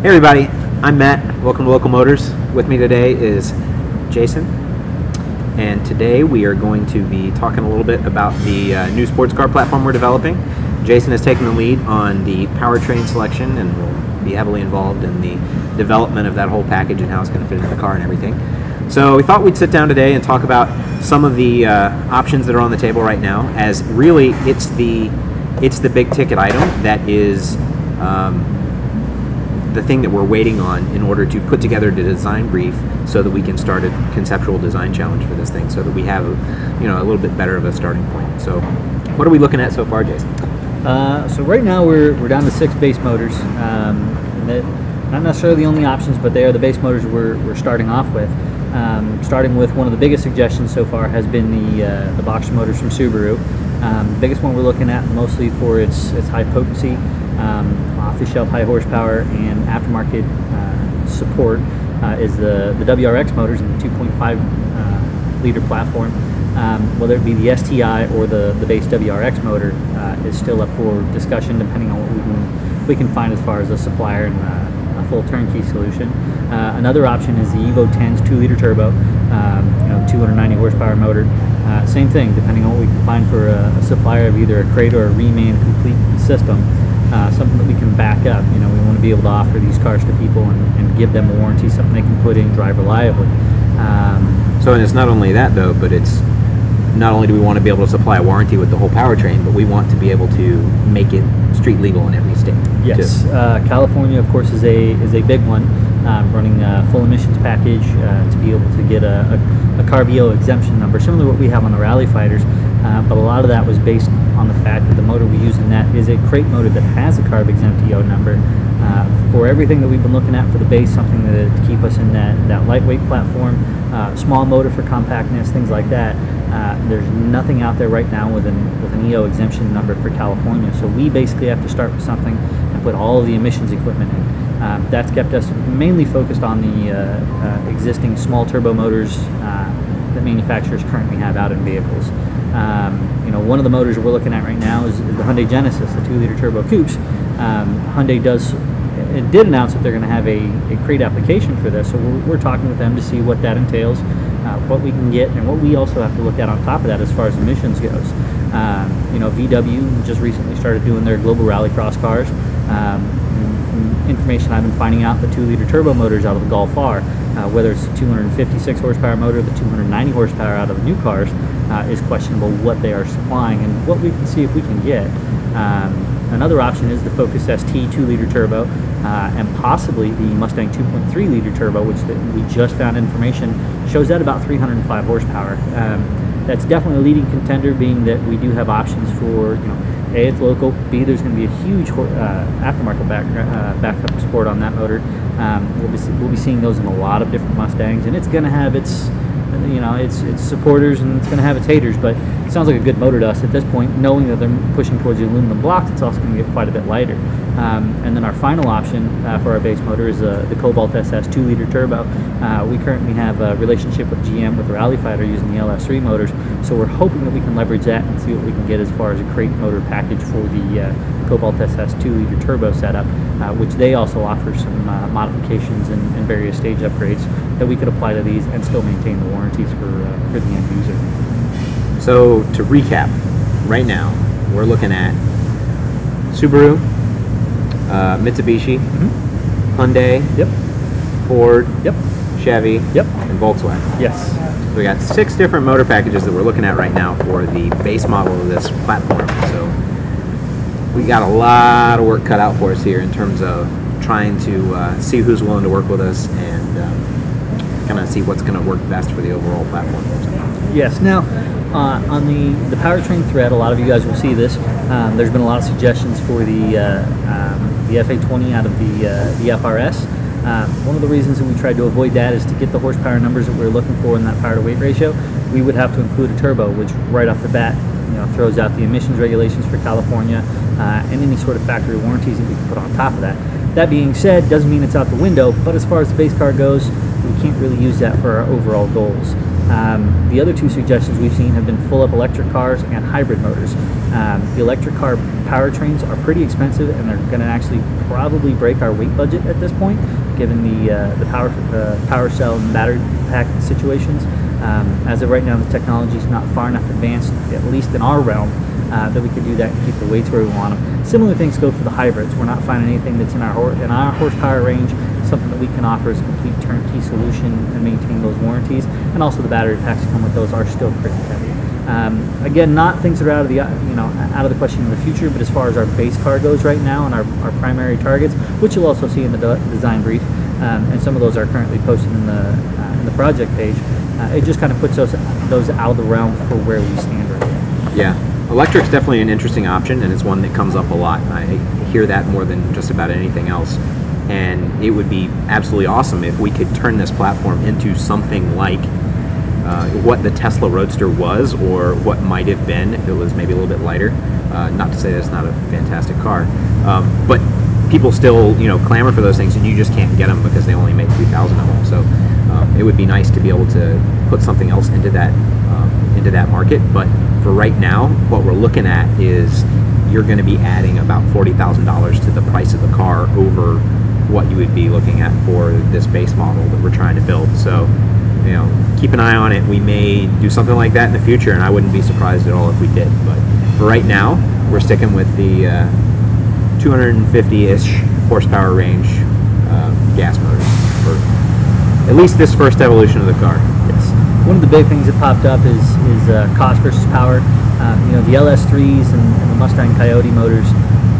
Hey everybody, I'm Matt. Welcome to Local Motors. With me today is Jason, and today we are going to be talking a little bit about the new sports car platform we're developing. Jason has taken the lead on the powertrain selection and will be heavily involved in the development of that whole package and how it's going to fit into the car and everything. So we thought we'd sit down today and talk about some of the options that are on the table right now, as really it's the big ticket item that is the thing that we're waiting on in order to put together the design brief so that we can start a conceptual design challenge for this thing, so that we have a little bit better of a starting point. So what are we looking at so far, Jason? So right now we're down to 6 base motors. Not necessarily the only options, but they are the base motors we're starting off with. Starting with one of the biggest suggestions so far has been the boxer motors from Subaru. The biggest one we're looking at, mostly for its high potency, off-the-shelf high horsepower and aftermarket support, is the WRX motors in the 2.5 liter platform. Whether it be the STI or the base WRX motor is still up for discussion, depending on what we can find as far as a supplier and a full turnkey solution. Another option is the Evo 10's 2-liter turbo, 290 horsepower motor. Same thing, depending on what we can find for a supplier of either a crate or a reman complete system, something that we can back up. We want to be able to offer these cars to people and give them a warranty, something they can put in, drive reliably. So, and it's not only that though, but it's not only do we want to be able to supply a warranty with the whole powertrain, but we want to be able to make it street legal in every state. Yes, California, of course, is a big one. Running a full emissions package to be able to get a CARB EO exemption number, similar to what we have on the Rally Fighters, but a lot of that was based on the fact that the motor we use in that is a crate motor that has a CARB exempt EO number. For everything that we've been looking at for the base, something to keep us in that lightweight platform, small motor for compactness, things like that. There's nothing out there right now with an EO exemption number for California, so we basically have to start with something and put all of the emissions equipment in. That's kept us mainly focused on the existing small turbo motors that manufacturers currently have out in vehicles. One of the motors we're looking at right now is the Hyundai Genesis, the 2-liter turbo coupes. Hyundai did announce that they're going to have a crate application for this, so we're talking with them to see what that entails, what we can get, and what we also have to look at on top of that as far as emissions goes. VW just recently started doing their global rallycross cars. Information I've been finding out, the 2-liter turbo motors out of the Golf R, whether it's the 256 horsepower motor or the 290 horsepower out of the new cars, is questionable what they are supplying and what we can see if we can get. Another option is the Focus ST 2-liter turbo and possibly the Mustang 2.3-liter turbo, which we just found information shows that about 305 horsepower. That's definitely a leading contender, being that we do have options for, A, it's local, B, there's going to be a huge aftermarket backup support on that motor. We'll be seeing those in a lot of different Mustangs, and it's going to have its supporters and it's going to have its haters, but it sounds like a good motor to us at this point, knowing that they're pushing towards the aluminum blocks. It's also going to get quite a bit lighter. And then our final option for our base motor is the Cobalt SS 2-liter turbo. We currently have a relationship with GM with the Rally Fighter using the LS3 motors, so we're hoping that we can leverage that and see what we can get as far as a crate motor package for the Cobalt SS 2-liter turbo setup, which they also offer some modifications and various stage upgrades that we could apply to these and still maintain the warranties for the end user. So to recap, right now we're looking at Subaru, Mitsubishi, Hyundai, Ford, Chevy, and Volkswagen. Yes. So we got 6 different motor packages that we're looking at right now for the base model of this platform. So we got a lot of work cut out for us here in terms of trying to see who's willing to work with us and kind of see what's going to work best for the overall platform. Yes. Now, on the powertrain thread, a lot of you guys will see this. There's been a lot of suggestions for the FA20 out of the FRS. One of the reasons that we tried to avoid that is to get the horsepower numbers that we're looking for in that power to weight ratio. We would have to include a turbo, which right off the bat, throws out the emissions regulations for California and any sort of factory warranties that we can put on top of that. That being said, doesn't mean it's out the window, but as far as the base car goes, we can't really use that for our overall goals. The other two suggestions we've seen have been full-up electric cars and hybrid motors. The electric car powertrains are pretty expensive, and they're going to actually probably break our weight budget at this point, given the power cell and battery pack situations. As of right now, the technology is not far enough advanced, at least in our realm, that we could do that and keep the weights where we want them. Similar things go for the hybrids. We're not finding anything that's in our horsepower range, something that we can offer as a complete turnkey solution and maintain those warranties. And also the battery packs that come with those are still pretty heavy. Again, not things that are out of the question in the future, but as far as our base car goes right now and our primary targets, which you'll also see in the design brief, and some of those are currently posted in the project page. It just kind of puts those out of the realm for where we stand right now. Yeah, electric's definitely an interesting option, and it's one that comes up a lot. I hear that more than just about anything else. And it would be absolutely awesome if we could turn this platform into something like what the Tesla Roadster was, or what might have been if it was maybe a little bit lighter. Not to say that's not a fantastic car, but people still, clamor for those things, and you just can't get them because they only make 3,000 of them. So it would be nice to be able to put something else into that market. But for right now, what we're looking at is you're going to be adding about $40,000 to the price of the car over what you would be looking at for this base model that we're trying to build. So, keep an eye on it. We may do something like that in the future, and I wouldn't be surprised at all if we did. But for right now, we're sticking with the 250-ish horsepower range gas motors for at least this first evolution of the car. Yes. One of the big things that popped up is cost versus power. The LS3s and the Mustang Coyote motors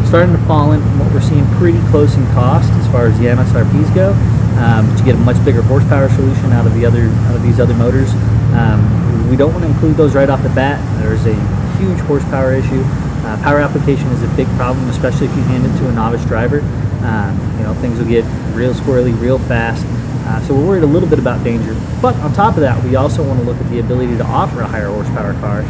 starting to fall in from what we're seeing pretty close in cost as far as the MSRPs go. But you get a much bigger horsepower solution out of these other motors. We don't want to include those right off the bat. There's a huge horsepower issue. Power application is a big problem, especially if you hand it to a novice driver. Things will get real squirrely real fast. So we're worried a little bit about danger. But on top of that, we also want to look at the ability to offer a higher horsepower car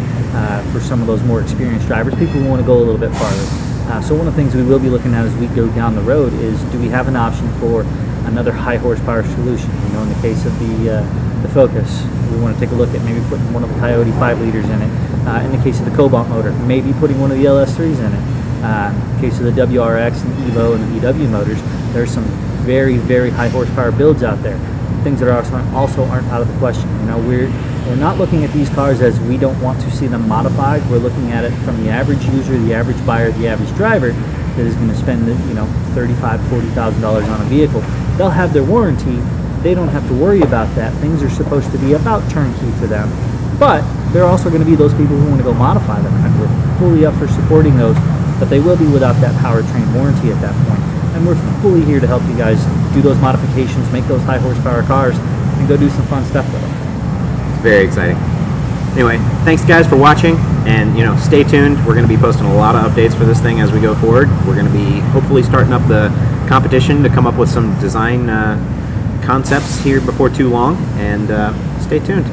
for some of those more experienced drivers, people who want to go a little bit farther. So one of the things we will be looking at as we go down the road is, do we have an option for another high horsepower solution? In the case of the Focus, we want to take a look at maybe putting one of the Coyote 5 liters in it. In the case of the Cobalt motor, maybe putting one of the LS3s in it. In the case of the WRX and Evo and the VW motors, there's some very, very high horsepower builds out there. Things that also aren't out of the question. We're not looking at these cars as we don't want to see them modified. We're looking at it from the average user, the average buyer, the average driver that is going to spend $35,000, $40,000 on a vehicle. They'll have their warranty. They don't have to worry about that. Things are supposed to be about turnkey for them. But there are also going to be those people who want to go modify them, and we're fully up for supporting those, but they will be without that powertrain warranty at that point. And we're fully here to help you guys do those modifications, make those high horsepower cars, and go do some fun stuff with them. It's very exciting. Anyway, thanks guys for watching, and stay tuned. We're going to be posting a lot of updates for this thing as we go forward. We're going to be hopefully starting up the competition to come up with some design concepts here before too long, and stay tuned.